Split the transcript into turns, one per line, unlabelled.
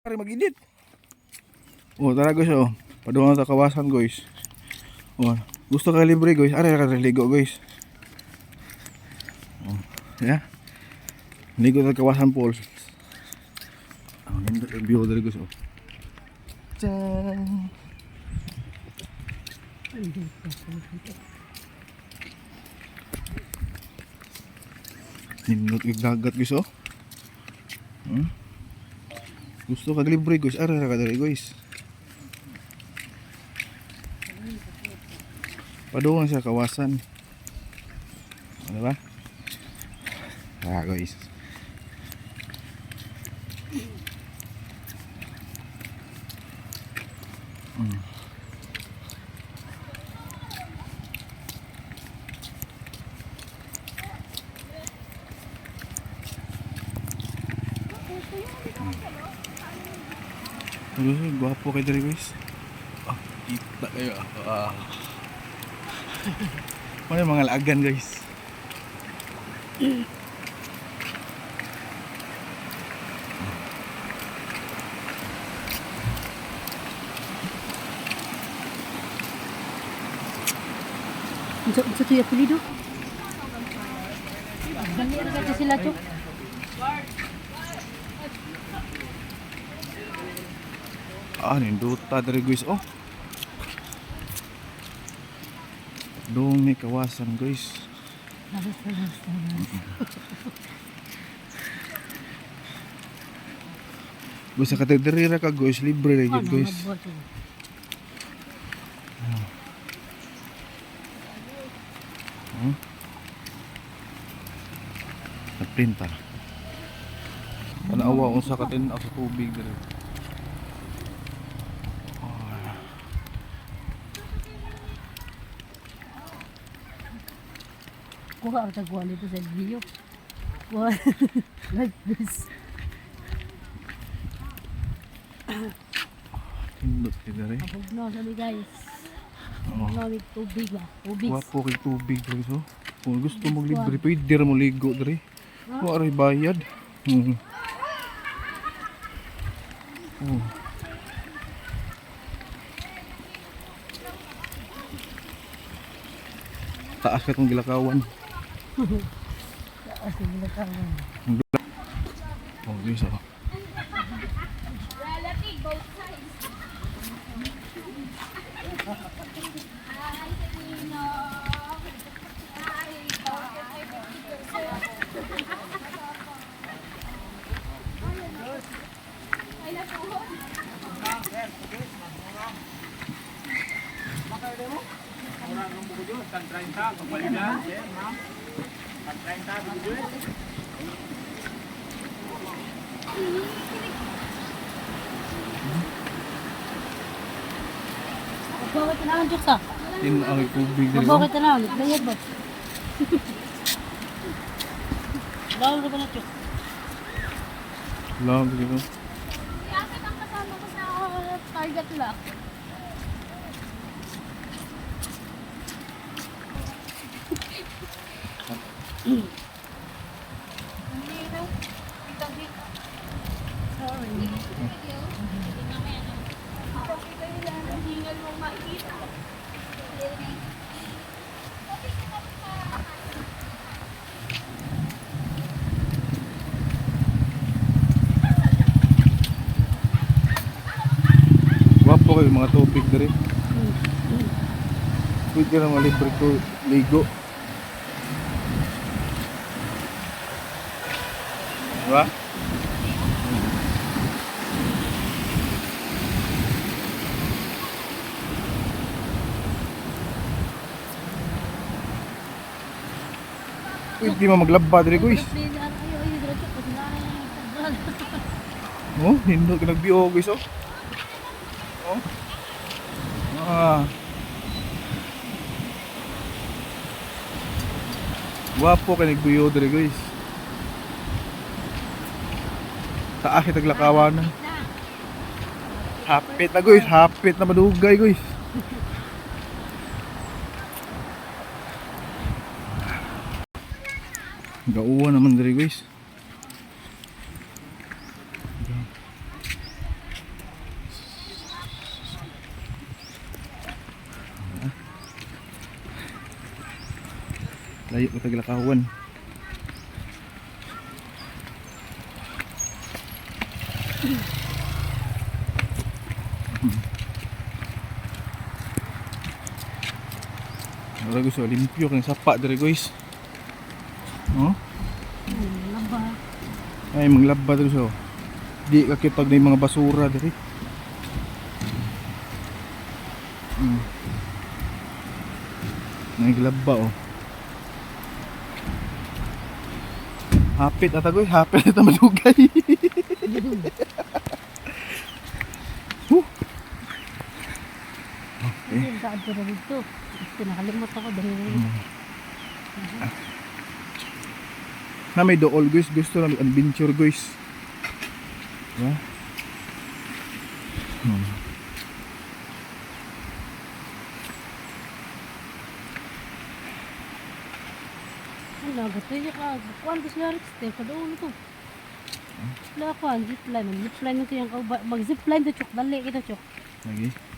Pare mag-edit. Oh, tara guys oh. Padung sa kawasan guys. Oh, gusto ka libre guys. Are ka ligo guys. Oh, ya. Ligo sa kawasan pool. Ang ganda yung view dari guys oh. Tang. Nindot yung dagat guys oh. Gusto ka libre guys. Are ka dari guys. Padung sa kawasan. Ano ba? Ah guys. Guwapo kayo dali guys. Ah, kita kayo. Ano yung mga laagan guys.
Sa tuya pulido. Banira ka sila to.
Ah, ninduta dari guys oh. Doon may kawasan guys. Basta katagdarira ka guys, libre na yun guys. Naprinta. Panaawa kung sa katin ako sa tubig dari.
Kuha ang tagwan dito sa video. Kuha. Like this.
Tindot ka dari.
Abog na sabi guys. Abog tubig ba? Tubig.
Wapo kay tubig guys oh. Kung gusto mong libre, pwede rin mo ligo dari. Wala rin bayad. Taas ka itong gilakawan.
Taas yung ginagawa.
Oh guys oh.
Bakit tanahan Diyos ah?
Ang tubig dari oh.
Bakit tanahan? Bayad ba? Bawal na ba na Diyos?
Lang dito.
Yakit ang kasama ko sa target lock.
Wapo kayo mga tubig dari. Pwede na malibre ko ligo. Diba? Pwede mo maglaba dari guys. Oh, hindi ka nagbiyo guys oh. Oh. Wapo ka nagbiyo dari guys. Taas kita taglakawan na. Hapit na guys, hapit na madugay guys. Gauwan naman dari guys. Layo ko taglakawan. Wala gusto, limpyo kang sapa dere guys. Oh?
Laba.
Ay, manglaba dere so. Di kakitag na yung mga basura dere. Naglaba oh. Hapit ata guys, hapit ata madugay.
Hindi, saan ko na dito. Pinakalimot ako dahil
Na may dool guys, gusto na adventure guys. Diba?
Wala, gato yung kuhan ko sila rin. Stay pa doon ito. Wala kuhan, zipline. Zipline ito yung mag-zipline ito, chok. Dali kita, chok.
Lagi.